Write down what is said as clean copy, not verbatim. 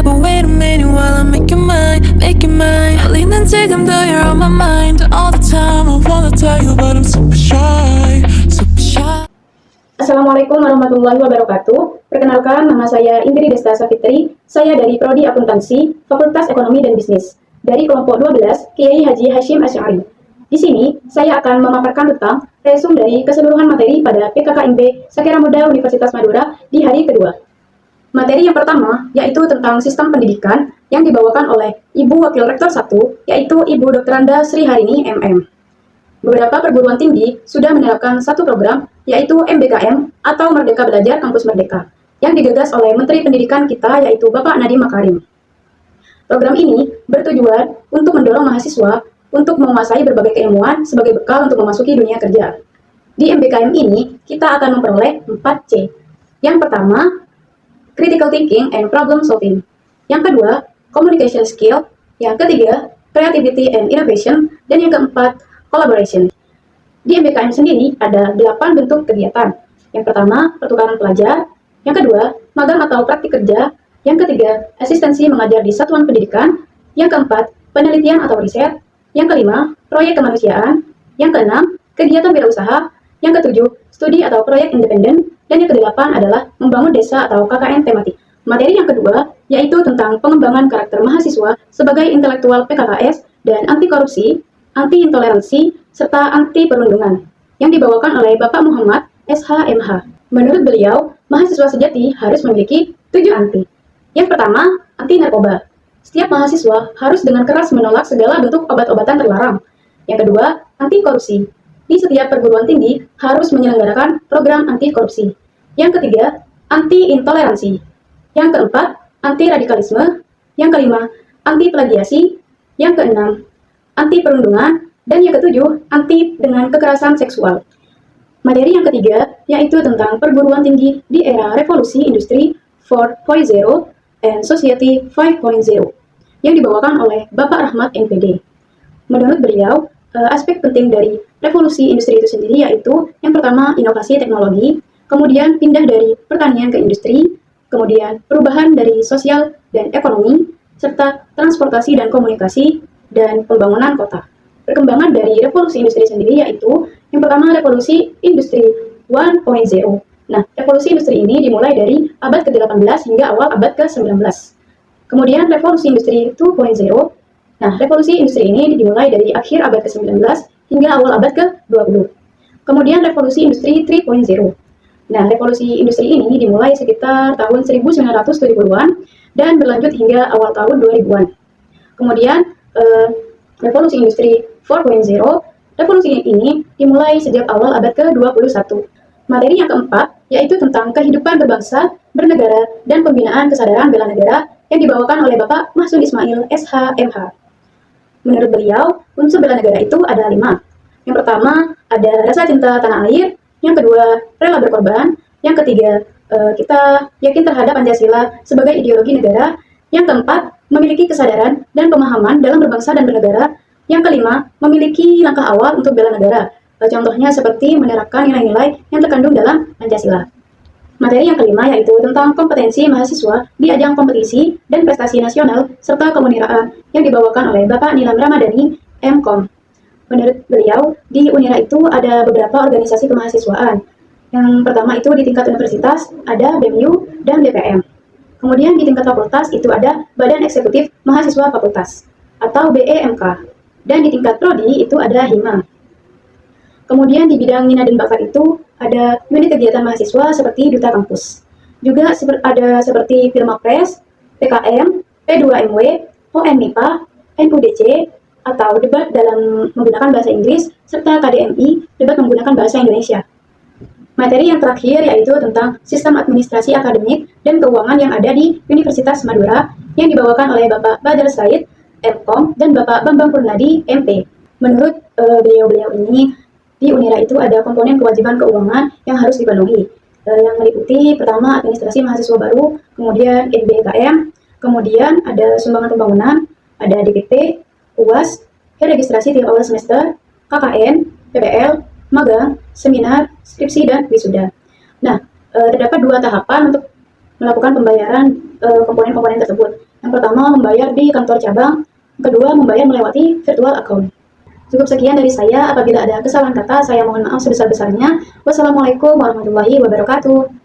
but wait a minute while I make you mine. Leaning 지금도 you're on my mind all the time. I wanna tell you but I'm super shy, super shy. Assalamualaikum warahmatullahi wabarakatuh. Perkenalkan, nama saya Indri Desta Safitri. Saya dari Prodi Akuntansi, Fakultas Ekonomi dan Bisnis, dari kelompok 12 Kiai Haji Hashim Asy'ari. Di sini, saya akan memaparkan tentang resum dari keseluruhan materi pada PKKMB Sakera Muda Universitas Madura di hari kedua. Materi yang pertama, yaitu tentang sistem pendidikan yang dibawakan oleh Ibu Wakil Rektor 1, yaitu Ibu Dr. Anda Sri Harini, MM. Beberapa perguruan tinggi sudah menerapkan satu program, yaitu MBKM atau Merdeka Belajar Kampus Merdeka, yang digagas oleh Menteri Pendidikan kita, yaitu Bapak Nadiem Makarim. Program ini bertujuan untuk mendorong mahasiswa untuk menguasai berbagai keilmuan sebagai bekal untuk memasuki dunia kerja. Di MBKM ini, kita akan memperoleh 4C. Yang pertama, critical thinking and problem solving. Yang kedua, communication skill. Yang ketiga, creativity and innovation. Dan yang keempat, collaboration. Di MBKM sendiri ada 8 bentuk kegiatan. Yang pertama, pertukaran pelajar. Yang kedua, magang atau praktik kerja. Yang ketiga, asistensi mengajar di satuan pendidikan. Yang keempat, penelitian atau riset. Yang kelima, proyek kemanusiaan. Yang keenam, kegiatan wirausaha. Yang ketujuh, studi atau proyek independen. Dan yang kedelapan adalah membangun desa atau KKN tematik. Materi yang kedua, yaitu tentang pengembangan karakter mahasiswa sebagai intelektual PKKS dan anti korupsi, anti intoleransi, serta anti perundungan, yang dibawakan oleh Bapak Muhammad SHMH. Menurut beliau, mahasiswa sejati harus memiliki 7 anti. Yang pertama, anti narkoba. Setiap mahasiswa harus dengan keras menolak segala bentuk obat-obatan terlarang. Yang kedua, anti korupsi. Di setiap perguruan tinggi harus menyelenggarakan program anti korupsi. Yang ketiga, anti intoleransi. Yang keempat, anti radikalisme. Yang kelima, anti plagiasi. Yang keenam, anti perundungan. Dan yang ketujuh, anti dengan kekerasan seksual. Materi yang ketiga, yaitu tentang perguruan tinggi di era revolusi industri 4.0 and society 5.0, yang dibawakan oleh Bapak Rahmat MPD. Menurut beliau, aspek penting dari revolusi industri itu sendiri yaitu yang pertama, inovasi teknologi, kemudian pindah dari pertanian ke industri, kemudian perubahan dari sosial dan ekonomi, serta transportasi dan komunikasi, dan pembangunan kota. Perkembangan dari revolusi industri sendiri yaitu yang pertama, revolusi industri 1.0. Nah, revolusi industri ini dimulai dari abad ke-18 hingga awal abad ke-19. Kemudian revolusi industri 2.0. Nah, revolusi industri ini dimulai dari akhir abad ke-19 hingga awal abad ke-20. Kemudian revolusi industri 3.0. Nah, revolusi industri ini dimulai sekitar tahun 1970-an dan berlanjut hingga awal tahun 2000-an. Kemudian revolusi industri 4.0, revolusi ini dimulai sejak awal abad ke-21. Materi yang keempat, yaitu tentang kehidupan berbangsa, bernegara, dan pembinaan kesadaran bela negara yang dibawakan oleh Bapak Mahsud Ismail SHMH. Menurut beliau, unsur bela negara itu ada 5. Yang pertama, ada rasa cinta tanah air. Yang kedua, rela berkorban. Yang ketiga, kita yakin terhadap Pancasila sebagai ideologi negara. Yang keempat, memiliki kesadaran dan pemahaman dalam berbangsa dan bernegara. Yang kelima, memiliki langkah awal untuk bela negara. Contohnya seperti menerapkan nilai-nilai yang terkandung dalam Pancasila. Materi yang kelima yaitu tentang kompetensi mahasiswa di ajang kompetisi dan prestasi nasional serta kemuniraan yang dibawakan oleh Bapak Nilam Ramadhani, MKOM. Menurut beliau, di Unira itu ada beberapa organisasi kemahasiswaan. Yang pertama itu di tingkat universitas, ada BEMU dan DPM. Kemudian di tingkat fakultas itu ada Badan Eksekutif Mahasiswa Fakultas atau BEMK. Dan di tingkat prodi itu ada HIMA. Kemudian di bidang minat dan bakat itu ada unit kegiatan mahasiswa seperti Duta Kampus. Juga ada seperti Filmapres, PKM, P2MW, ONMIPA, NUDC, atau debat dalam menggunakan bahasa Inggris, serta KDMI, debat menggunakan bahasa Indonesia. Materi yang terakhir yaitu tentang sistem administrasi akademik dan keuangan yang ada di Universitas Madura yang dibawakan oleh Bapak Badar Said, MKOM, dan Bapak Bambang Purnadi, MP. Menurut beliau-beliau ini, di Unira itu ada komponen kewajiban keuangan yang harus dipenuhi, yang meliputi pertama administrasi mahasiswa baru, kemudian NBKM, kemudian ada sumbangan pembangunan, ada DPP, UAS, registrasi tiap awal semester, KKN, PPL, magang, seminar, skripsi, dan wisuda. Nah, terdapat 2 tahapan untuk melakukan pembayaran komponen-komponen tersebut. Yang pertama, membayar di kantor cabang. Yang kedua, membayar melewati virtual account. Cukup sekian dari saya. Apabila ada kesalahan kata, saya mohon maaf sebesar-besarnya. Wassalamualaikum warahmatullahi wabarakatuh.